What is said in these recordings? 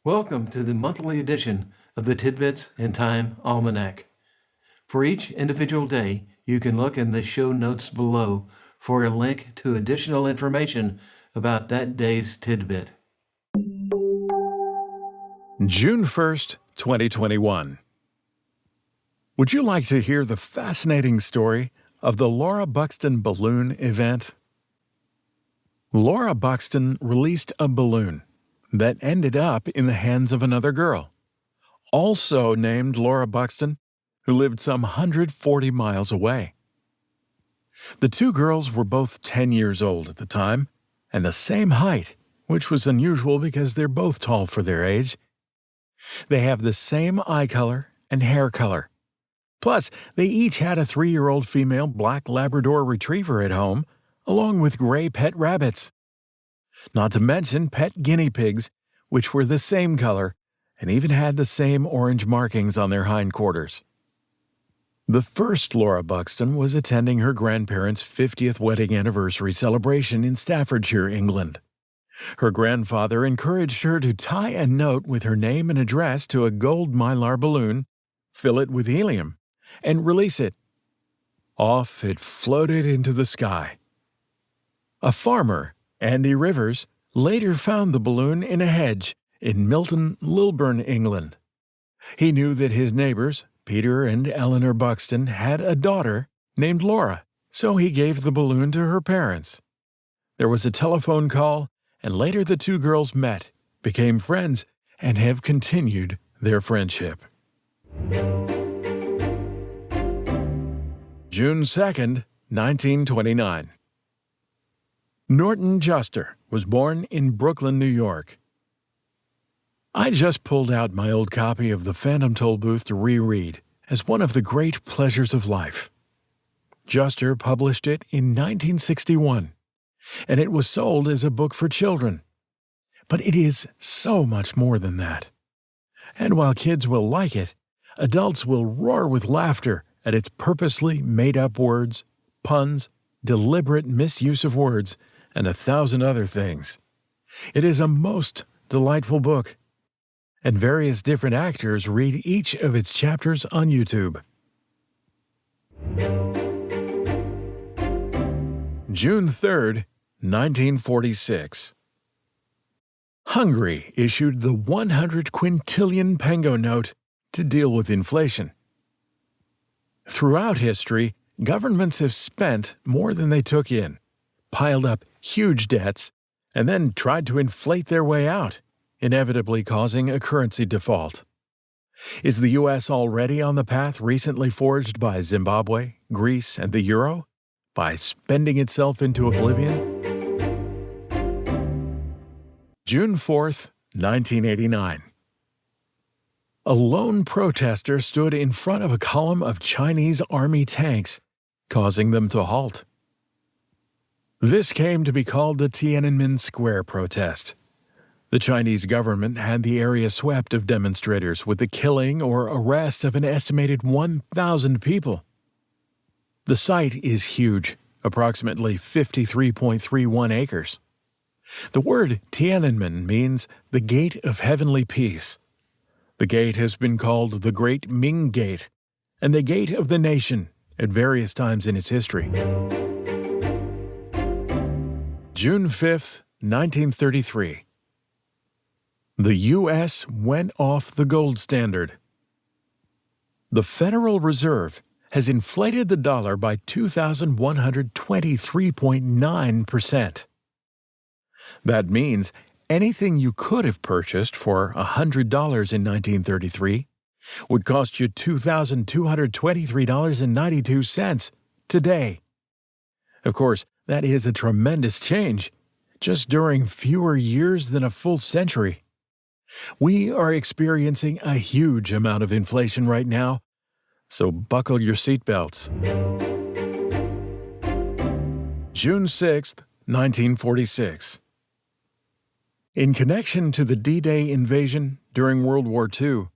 Welcome to the monthly edition of the Tidbits in Time Almanac. For each individual day, you can look in the show notes below for a link to additional information about that day's tidbit. June 1st, 2021. Would you like to hear the fascinating story of the Laura Buxton balloon event? Laura Buxton released a balloon that ended up in the hands of another girl, also named Laura Buxton, who lived some 140 miles away. The two girls were both 10 years old at the time, and the same height, which was unusual because they're both tall for their age. They have the same eye color and hair color. Plus, they each had a 3-year-old female black Labrador retriever at home, along with gray pet rabbits. Not to mention pet guinea pigs, which were the same color and even had the same orange markings on their hindquarters. The first Laura Buxton was attending her grandparents' 50th wedding anniversary celebration in Staffordshire, England. Her grandfather encouraged her to tie a note with her name and address to a gold mylar balloon, fill it with helium, and release it. Off it floated into the sky. A farmer, Andy Rivers, later found the balloon in a hedge in Milton, Lilburn, England. He knew that his neighbors, Peter and Eleanor Buxton, had a daughter named Laura, so he gave the balloon to her parents. There was a telephone call, and later the two girls met, became friends, and have continued their friendship. June 2nd, 1929. Norton Juster was born in Brooklyn, New York. I just pulled out my old copy of The Phantom Tollbooth to reread as one of the great pleasures of life. Juster published it in 1961, and it was sold as a book for children. But it is so much more than that. And while kids will like it, adults will roar with laughter at its purposely made-up words, puns, deliberate misuse of words, and 1,000 other things. It is a most delightful book, and various different actors read each of its chapters on YouTube. June 3rd, 1946. Hungary issued the 100 quintillion pengo note to deal with inflation. Throughout history, governments have spent more than they took in, piled up huge debts, and then tried to inflate their way out, inevitably causing a currency default. Is the U.S. already on the path recently forged by Zimbabwe, Greece, and the euro, by spending itself into oblivion? June 4th, 1989. A lone protester stood in front of a column of Chinese army tanks, causing them to halt. This came to be called the Tiananmen Square protest. The Chinese government had the area swept of demonstrators with the killing or arrest of an estimated 1,000 people. The site is huge, approximately 53.31 acres. The word Tiananmen means the Gate of Heavenly Peace. The gate has been called the Great Ming Gate and the Gate of the Nation at various times in its history. June 5th, 1933. The U.S. went off the gold standard. The Federal Reserve has inflated the dollar by 2,123.9%. That means anything you could have purchased for $100 in 1933 would cost you $2,223.92 today. Of course, that is a tremendous change, just during fewer years than a full century. We are experiencing a huge amount of inflation right now, so buckle your seatbelts. June 6th, 1946. In connection to the D-Day invasion during World War II,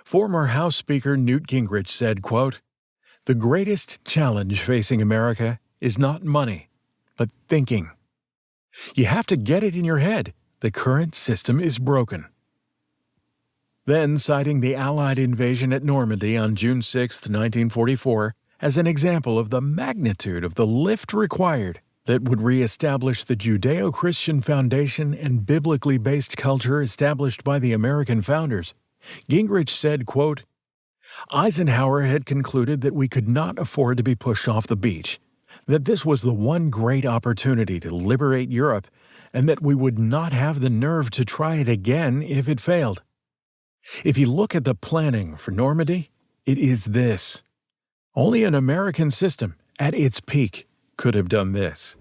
former House Speaker Newt Gingrich said, quote, "The greatest challenge facing America is not money, but thinking. You have to get it in your head. The current system is broken." then citing the Allied invasion at Normandy on June 6, 1944, as an example of the magnitude of the lift required that would reestablish the Judeo-Christian foundation and biblically based culture established by the American founders. Gingrich said, quote, "Eisenhower had concluded that we could not afford to be pushed off the beach, that this was the one great opportunity to liberate Europe, and that we would not have the nerve to try it again if it failed. If you look at the planning for Normandy, it is this. Only an American system, at its peak, could have done this."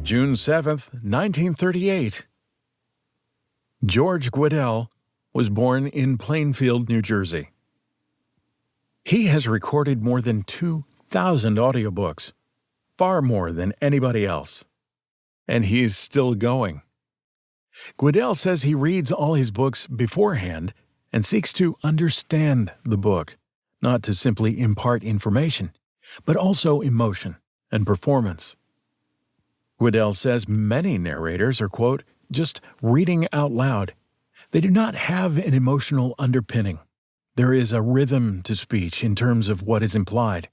June 7, 1938. George Guidall was born in Plainfield, New Jersey. He has recorded more than 2,000 audiobooks, far more than anybody else. And he is still going. Guidall says he reads all his books beforehand and seeks to understand the book, not to simply impart information, but also emotion and performance. Guidall says many narrators are, quote, just reading out loud. They do not have an emotional underpinning. There is a rhythm to speech in terms of what is implied.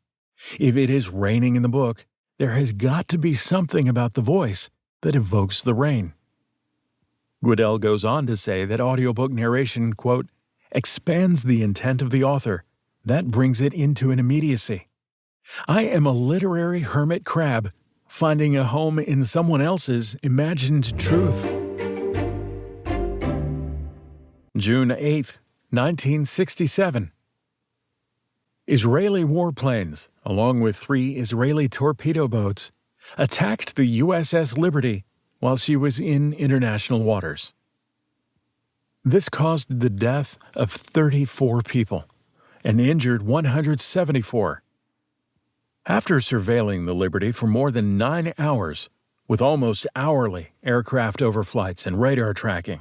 If it is raining in the book, there has got to be something about the voice that evokes the rain. Guidall goes on to say that audiobook narration, quote, expands the intent of the author. That brings it into an immediacy. I am a literary hermit crab, finding a home in someone else's imagined truth. June 8, 1967. Israeli warplanes, along with 3 Israeli torpedo boats, attacked the USS Liberty while she was in international waters. This caused the death of 34 people and injured 174. After surveilling the Liberty for more than 9 hours, with almost hourly aircraft overflights and radar tracking,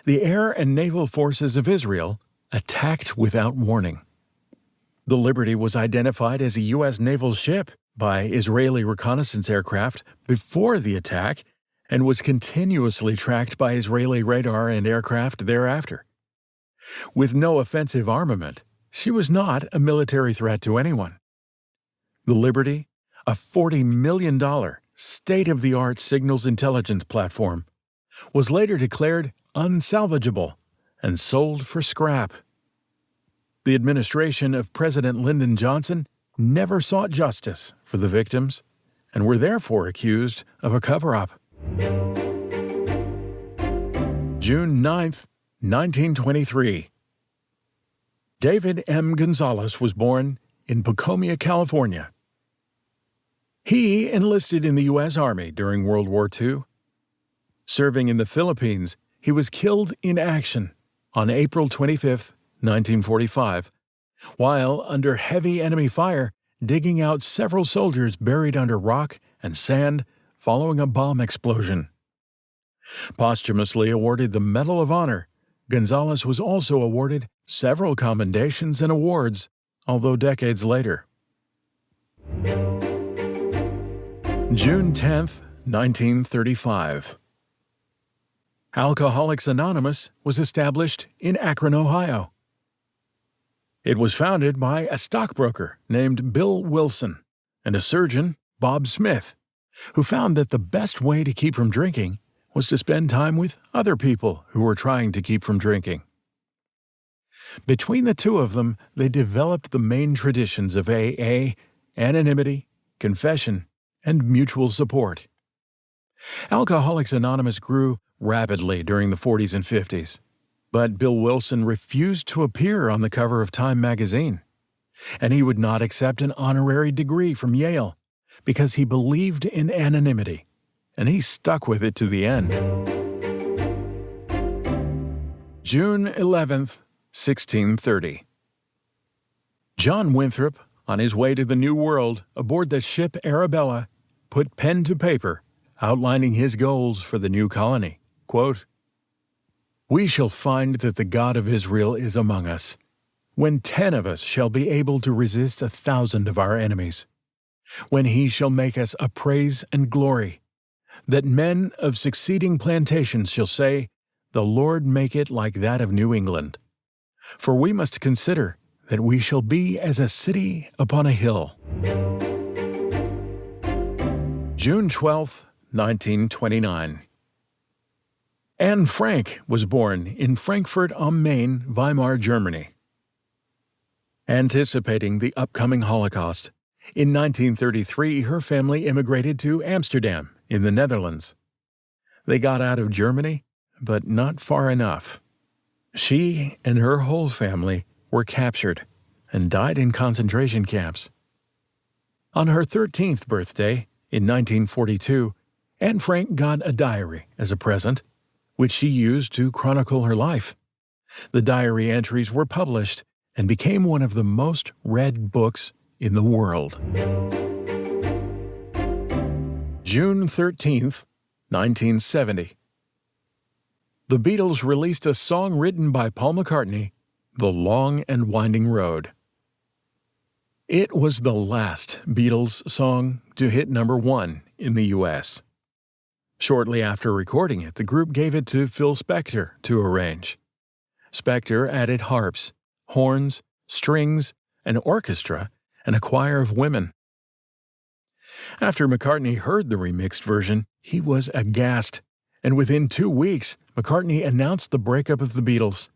the air and naval forces of Israel attacked without warning. The Liberty was identified as a U.S. naval ship by Israeli reconnaissance aircraft before the attack and was continuously tracked by Israeli radar and aircraft thereafter. With no offensive armament, she was not a military threat to anyone. The Liberty, a $40 million state-of-the-art signals intelligence platform, was later declared unsalvageable and sold for scrap. The administration of President Lyndon Johnson never sought justice for the victims and were therefore accused of a cover-up. June 9, 1923. David M. Gonzales was born in Pacomia, California. He enlisted in the U.S. Army during World War II. Serving in the Philippines, he was killed in action on April 25, 1945, while under heavy enemy fire digging out several soldiers buried under rock and sand following a bomb explosion. Posthumously awarded the Medal of Honor, Gonzales was also awarded several commendations and awards, although decades later. June 10, 1935. Alcoholics Anonymous was established in Akron, Ohio. It was founded by a stockbroker named Bill Wilson and a surgeon, Bob Smith, who found that the best way to keep from drinking was to spend time with other people who were trying to keep from drinking. Between the two of them, they developed the main traditions of AA, anonymity, confession, and mutual support. Alcoholics Anonymous grew rapidly during the 40s and 50s, but Bill Wilson refused to appear on the cover of Time magazine, and he would not accept an honorary degree from Yale because he believed in anonymity, and he stuck with it to the end. June 11th, 1630. John Winthrop, on his way to the New World aboard the ship Arabella, put pen to paper, outlining his goals for the new colony. Quote, "We shall find that the God of Israel is among us, when 10 of us shall be able to resist 1,000 of our enemies, when he shall make us a praise and glory, that men of succeeding plantations shall say, the Lord make it like that of New England. For we must consider that we shall be as a city upon a hill. June 12, 1929. Anne Frank was born in Frankfurt am Main, Weimar, Germany. Anticipating the upcoming Holocaust, in 1933 her family immigrated to Amsterdam in the Netherlands. They got out of Germany, but not far enough. She and her whole family were captured and died in concentration camps. On her 13th birthday, in 1942, Anne Frank got a diary as a present, which she used to chronicle her life. The diary entries were published and became one of the most read books in the world. June 13th, 1970. The Beatles released a song written by Paul McCartney, The Long and Winding Road. It was the last Beatles song to hit number 1 in the U.S. Shortly after recording it, the group gave it to Phil Spector to arrange. Spector added harps, horns, strings, an orchestra, and a choir of women. After McCartney heard the remixed version, he was aghast, and within 2 weeks, McCartney announced the breakup of the Beatles.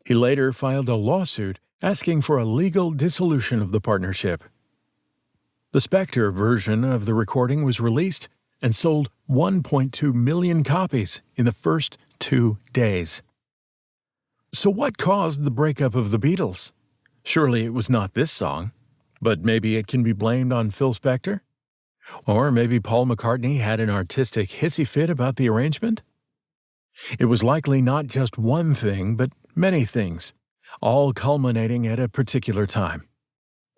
He later filed a lawsuit asking for a legal dissolution of the partnership. The Spector version of the recording was released and sold 1.2 million copies in the first 2 days. So what caused the breakup of the Beatles? Surely it was not this song, but maybe it can be blamed on Phil Spector? Or maybe Paul McCartney had an artistic hissy fit about the arrangement? It was likely not just one thing, but many things, all culminating at a particular time.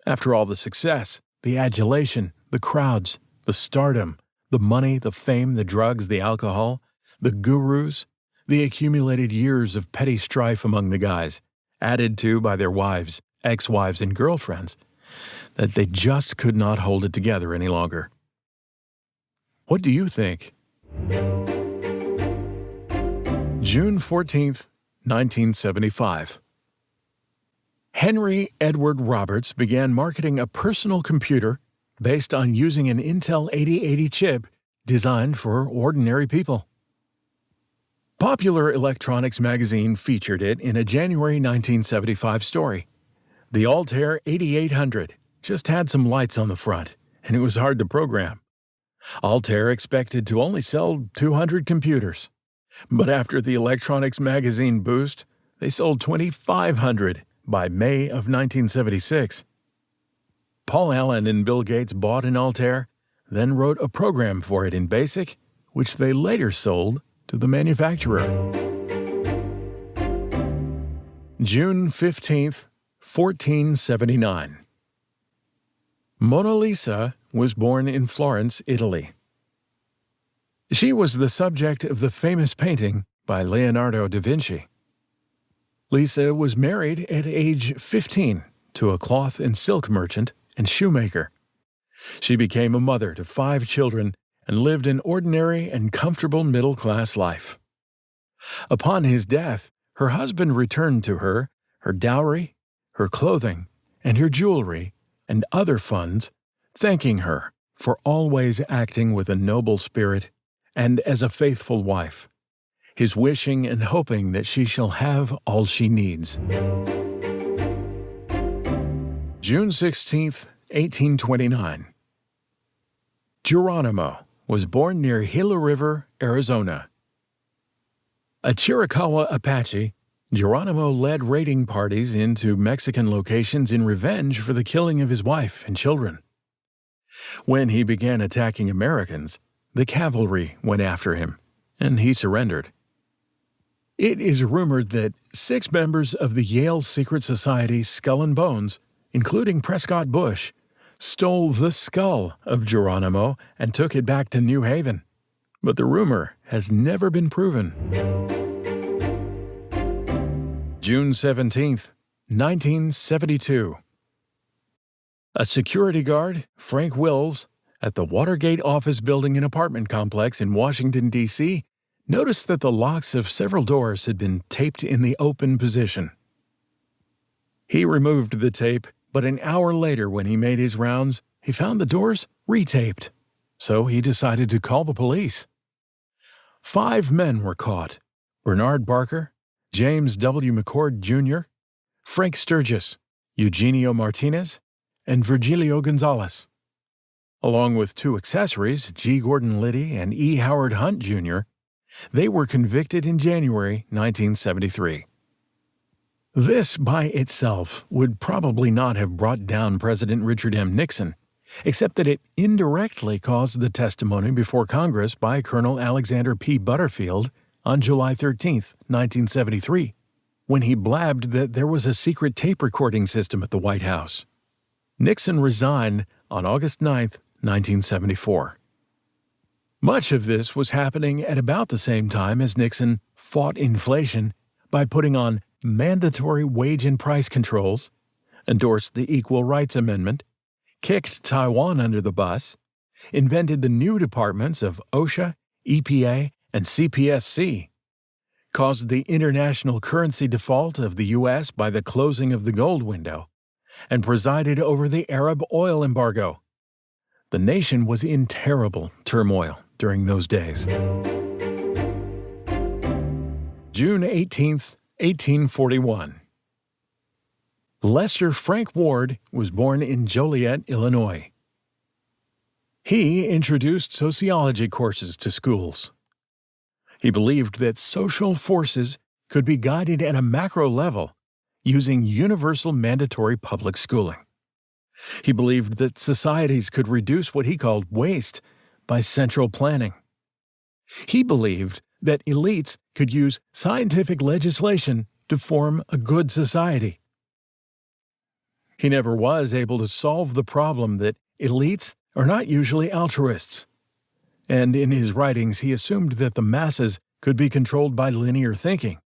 After all the success, the adulation, the crowds, the stardom, the money, the fame, the drugs, the alcohol, the gurus, the accumulated years of petty strife among the guys, added to by their wives, ex-wives, and girlfriends, that they just could not hold it together any longer. What do you think? June 14th, 1975. Henry Edward Roberts began marketing a personal computer based on using an Intel 8080 chip designed for ordinary people. Popular Electronics magazine featured it in a January 1975 story. The Altair 8800 just had some lights on the front, and it was hard to program. Altair expected to only sell 200 computers, but after the Electronics magazine boost, they sold 2,500 by May of 1976. Paul Allen and Bill Gates bought an Altair, then wrote a program for it in BASIC, which they later sold to the manufacturer. June 15th, 1479. Mona Lisa was born in Florence, Italy. She was the subject of the famous painting by Leonardo da Vinci. Lisa was married at age 15 to a cloth and silk merchant and shoemaker. She became a mother to 5 children and lived an ordinary and comfortable middle-class life. Upon his death, her husband returned to her dowry, her clothing, and her jewelry, and other funds, thanking her for always acting with a noble spirit and as a faithful wife, his wishing and hoping that she shall have all she needs. June 16th, 1829. Geronimo was born near Gila River, Arizona. A Chiricahua Apache, Geronimo led raiding parties into Mexican locations in revenge for the killing of his wife and children. When he began attacking Americans, the cavalry went after him, and he surrendered. It is rumored that 6 members of the Yale secret society Skull and Bones, including Prescott Bush, stole the skull of Geronimo and took it back to New Haven, but the rumor has never been proven. June 17th, 1972. A security guard, Frank Wills, at the Watergate office building and apartment complex in Washington, D.C., noticed that the locks of several doors had been taped in the open position. He removed the tape, but an hour later when he made his rounds, he found the doors retaped. So he decided to call the police. 5 men were caught: Bernard Barker, James W. McCord Jr., Frank Sturgis, Eugenio Martinez, and Virgilio Gonzales. Along with 2 accessories, G. Gordon Liddy and E. Howard Hunt Jr., they were convicted in January 1973. This by itself would probably not have brought down President Richard M. Nixon, except that it indirectly caused the testimony before Congress by Colonel Alexander P. Butterfield on July 13, 1973, when he blabbed that there was a secret tape recording system at the White House. Nixon resigned on August 9, 1974. Much of this was happening at about the same time as Nixon fought inflation by putting on mandatory wage and price controls, endorsed the Equal Rights Amendment, kicked Taiwan under the bus, invented the new departments of OSHA, EPA, and CPSC, caused the international currency default of the U.S. by the closing of the gold window, and presided over the Arab oil embargo. The nation was in terrible turmoil during those days. June 18, 1841. Lester Frank Ward was born in Joliet, Illinois. He introduced sociology courses to schools. He believed that social forces could be guided at a macro level using universal mandatory public schooling. He believed that societies could reduce what he called waste by central planning. He believed that elites could use scientific legislation to form a good society. He never was able to solve the problem that elites are not usually altruists, and in his writings he assumed that the masses could be controlled by linear thinking,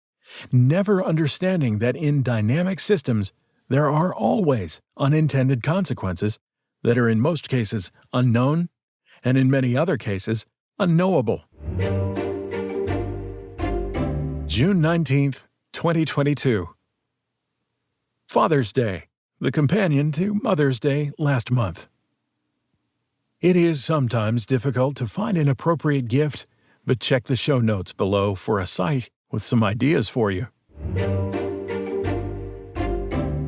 never understanding that in dynamic systems there are always unintended consequences that are in most cases unknown and in many other cases unknowable. June 19, 2022. Father's Day, the companion to Mother's Day last month. It is sometimes difficult to find an appropriate gift, but check the show notes below for a site with some ideas for you.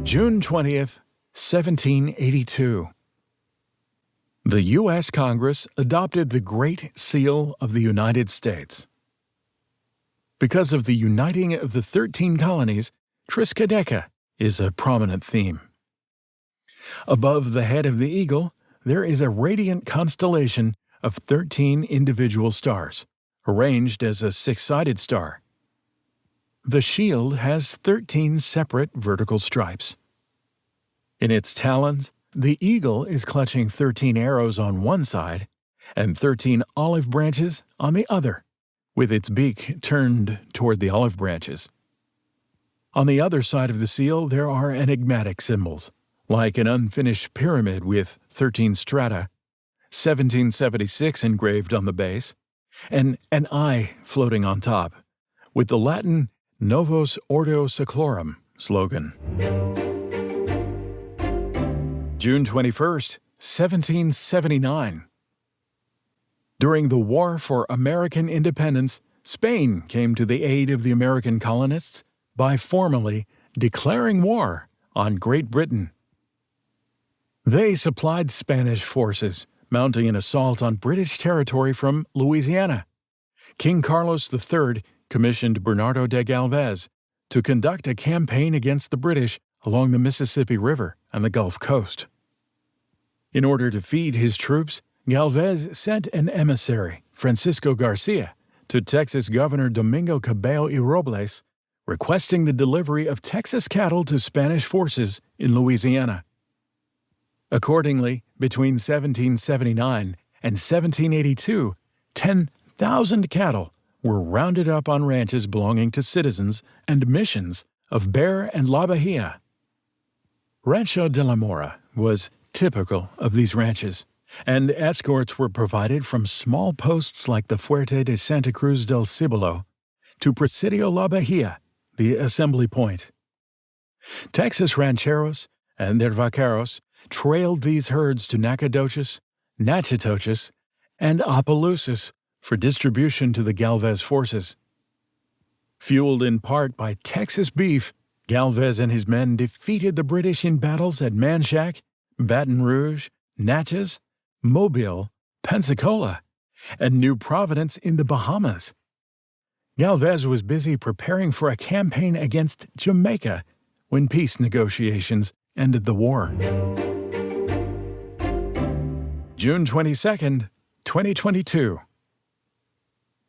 June 20th, 1782. The U.S. Congress adopted the Great Seal of the United States. Because of the uniting of the 13 colonies, Triskaideka is a prominent theme. Above the head of the eagle, there is a radiant constellation of 13 individual stars, arranged as a 6-sided star. The shield has 13 separate vertical stripes. In its talons, the eagle is clutching 13 arrows on one side and 13 olive branches on the other, with its beak turned toward the olive branches. On the other side of the seal there are enigmatic symbols, like an unfinished pyramid with 13 strata, 1776 engraved on the base, and an eye floating on top, with the Latin Novus Ordo Seclorum slogan. June 21st, 1779. During the War for American Independence, Spain came to the aid of the American colonists by formally declaring war on Great Britain. They supplied Spanish forces, mounting an assault on British territory from Louisiana. King Carlos III commissioned Bernardo de Galvez to conduct a campaign against the British along the Mississippi River and the Gulf Coast. In order to feed his troops, Galvez sent an emissary, Francisco Garcia, to Texas Governor Domingo Cabello y Robles, requesting the delivery of Texas cattle to Spanish forces in Louisiana. Accordingly, between 1779 and 1782, 10,000 cattle were rounded up on ranches belonging to citizens and missions of Bear and La Bahia. Rancho de la Mora was typical of these ranches, and escorts were provided from small posts like the Fuerte de Santa Cruz del Cibolo to Presidio La Bahia, the assembly point. Texas rancheros and their vaqueros trailed these herds to Nacogdoches, Natchitoches, and Opelousas for distribution to the Galvez forces. Fueled in part by Texas beef, Galvez and his men defeated the British in battles at Manchac, Baton Rouge, Natchez, Mobile, Pensacola, and New Providence in the Bahamas. Galvez was busy preparing for a campaign against Jamaica when peace negotiations ended the war. June 22, 2022.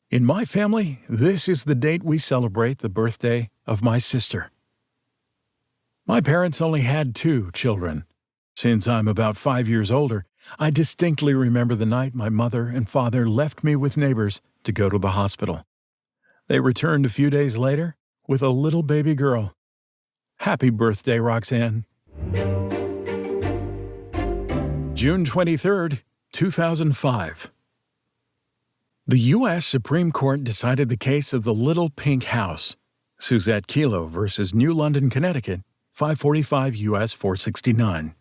In my family, this is the date we celebrate the birthday of my sister. My parents only had 2 children. Since I'm about 5 years older, I distinctly remember the night my mother and father left me with neighbors to go to the hospital. They returned a few days later with a little baby girl. Happy birthday, Roxanne. June 23, 2005. The U.S. Supreme Court decided the case of the Little Pink House, Suzette Kelo versus New London, Connecticut, 545 U.S. 469.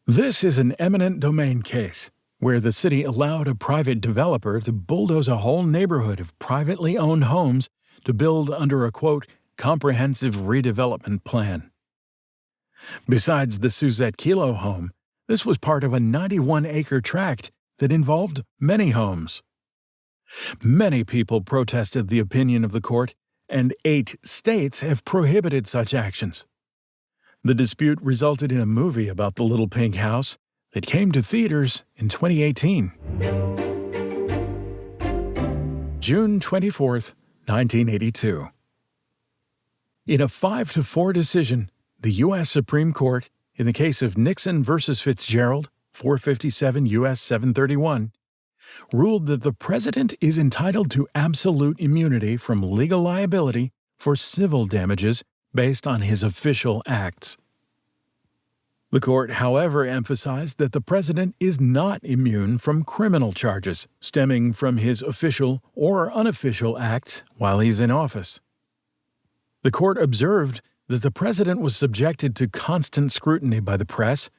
This is an eminent domain case where the city allowed a private developer to bulldoze a whole neighborhood of privately owned homes to build under a, quote, comprehensive redevelopment plan. Besides the Suzette Kelo home, this was part of a 91-acre tract that involved many homes. Many people protested the opinion of the court, and 8 states have prohibited such actions. The dispute resulted in a movie about the Little Pink House that came to theaters in 2018. June 24, 1982. In a 5-4 decision, the U.S. Supreme Court, in the case of Nixon versus Fitzgerald, 457 U.S. 731, ruled that the president is entitled to absolute immunity from legal liability for civil damages based on his official acts. The court, however, emphasized that the president is not immune from criminal charges stemming from his official or unofficial acts while he's in office. The court observed that the president was subjected to constant scrutiny by the press.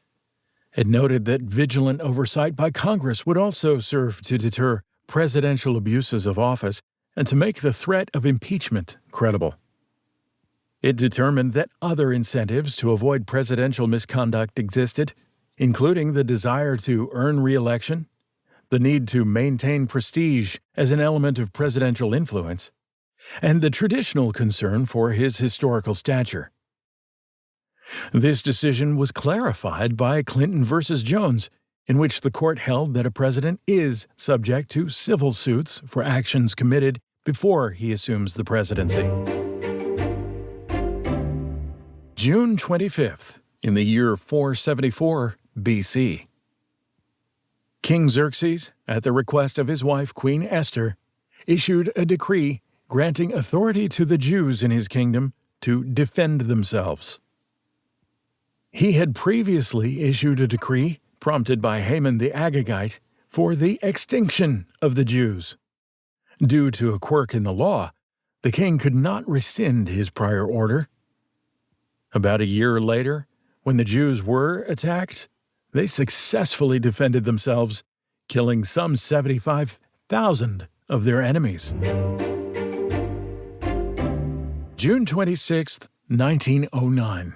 It noted that vigilant oversight by Congress would also serve to deter presidential abuses of office and to make the threat of impeachment credible. It determined that other incentives to avoid presidential misconduct existed, including the desire to earn re-election, the need to maintain prestige as an element of presidential influence, and the traditional concern for his historical stature. This decision was clarified by Clinton versus Jones, in which the court held that a president is subject to civil suits for actions committed before he assumes the presidency. June 25th, in the year 474 BC. King Xerxes, at the request of his wife Queen Esther, issued a decree granting authority to the Jews in his kingdom to defend themselves. He had previously issued a decree, prompted by Haman the Agagite, for the extinction of the Jews. Due to a quirk in the law, the king could not rescind his prior order. About a year later, when the Jews were attacked, they successfully defended themselves, killing some 75,000 of their enemies. June 26, 1909.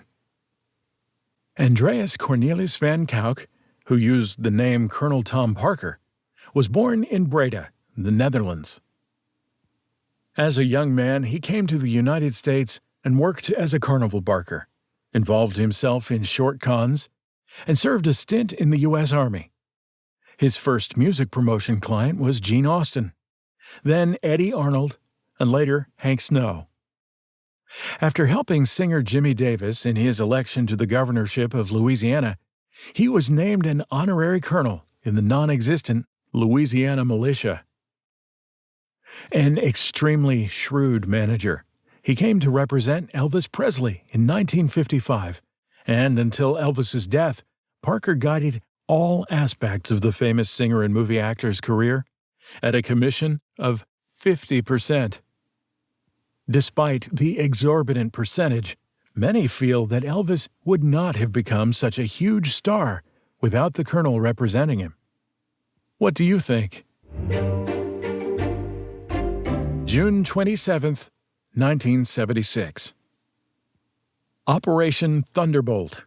Andreas Cornelius van Kuik, who used the name Colonel Tom Parker, was born in Breda, the Netherlands. As a young man, he came to the United States and worked as a carnival barker, involved himself in short cons, and served a stint in the U.S. Army. His first music promotion client was Gene Austin, then Eddie Arnold, and later Hank Snow. After helping singer Jimmy Davis in his election to the governorship of Louisiana, he was named an honorary colonel in the non-existent Louisiana Militia. An extremely shrewd manager, he came to represent Elvis Presley in 1955, and until Elvis's death, Parker guided all aspects of the famous singer and movie actor's career at a commission of 50%. Despite the exorbitant percentage, many feel that Elvis would not have become such a huge star without the Colonel representing him. What do you think? June 27, 1976. Operation Thunderbolt.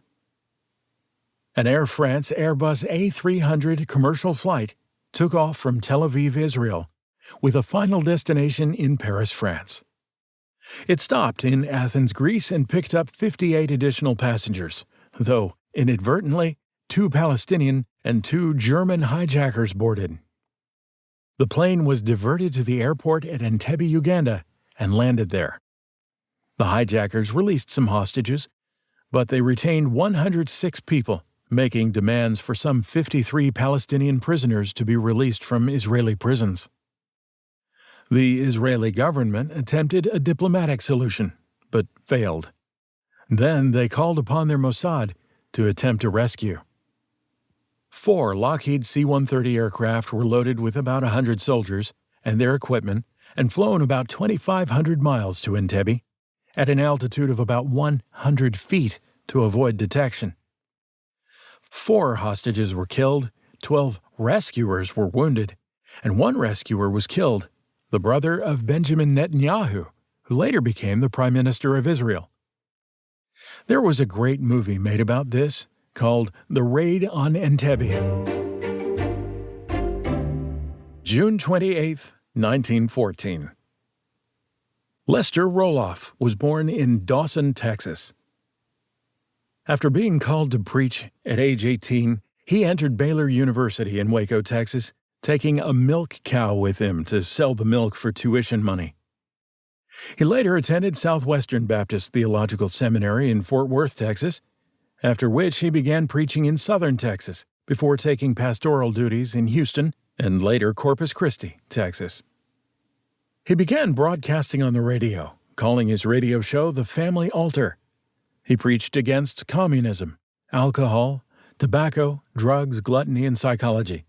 An Air France Airbus A300 commercial flight took off from Tel Aviv, Israel, with a final destination in Paris, France. It stopped in Athens, Greece, and picked up 58 additional passengers, though inadvertently 2 Palestinian and 2 German hijackers boarded. The plane was diverted to the airport at Entebbe, Uganda, and landed there. The hijackers released some hostages, but they retained 106 people, making demands for some 53 Palestinian prisoners to be released from Israeli prisons. The Israeli government attempted a diplomatic solution, but failed. Then they called upon their Mossad to attempt a rescue. 4 Lockheed C-130 aircraft were loaded with about 100 soldiers and their equipment and flown about 2,500 miles to Entebbe, at an altitude of about 100 feet to avoid detection. 4 hostages were killed, 12 rescuers were wounded, and 1 rescuer was killed, the brother of Benjamin Netanyahu, who later became the Prime Minister of Israel. There was a great movie made about this called The Raid on Entebbe. June 28, 1914. Lester Roloff was born in Dawson, Texas. After being called to preach at age 18, he entered Baylor University in Waco, Texas, taking a milk cow with him to sell the milk for tuition money. He later attended Southwestern Baptist Theological Seminary in Fort Worth, Texas, after which he began preaching in southern Texas before taking pastoral duties in Houston and later Corpus Christi, Texas. He began broadcasting on the radio, calling his radio show The Family Altar. He preached against communism, alcohol, tobacco, drugs, gluttony, and psychology.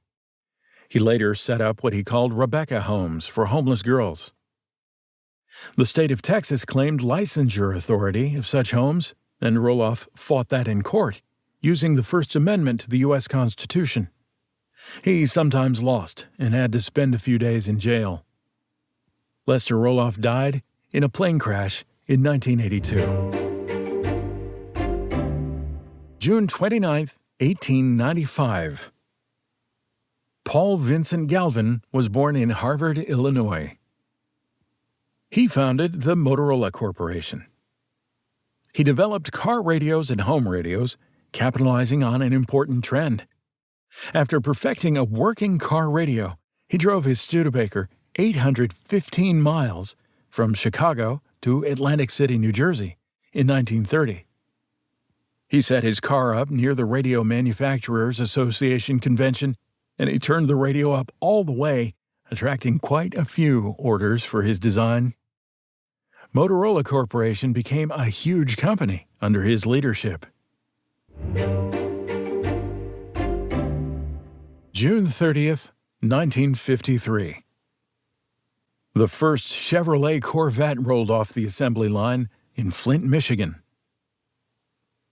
He later set up what he called Rebecca homes for homeless girls. The state of Texas claimed licensure authority of such homes, and Roloff fought that in court, using the First Amendment to the U.S. Constitution. He sometimes lost and had to spend a few days in jail. Lester Roloff died in a plane crash in 1982. June 29, 1895. Paul Vincent Galvin was born in Harvard, Illinois. He founded the Motorola Corporation. He developed car radios and home radios, capitalizing on an important trend. After perfecting a working car radio, he drove his Studebaker 815 miles from Chicago to Atlantic City, New Jersey, in 1930. He set his car up near the Radio Manufacturers Association convention, and he turned the radio up all the way, attracting quite a few orders for his design. Motorola Corporation became a huge company under his leadership. June 30th, 1953. The first Chevrolet Corvette rolled off the assembly line in Flint, Michigan.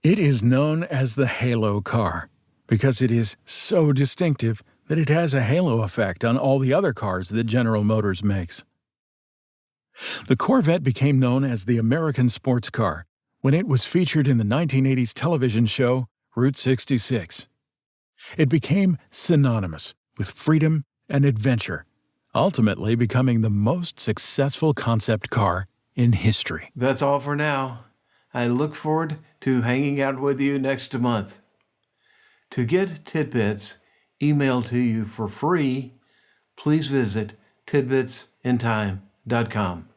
It is known as the Halo car because it is so distinctive that it has a halo effect on all the other cars that General Motors makes. The Corvette became known as the American sports car when it was featured in the 1980s television show Route 66. It became synonymous with freedom and adventure, ultimately becoming the most successful concept car in history. That's all for now. I look forward to hanging out with you next month. To get tidbits emailed to you for free, please visit tidbitsintime.com.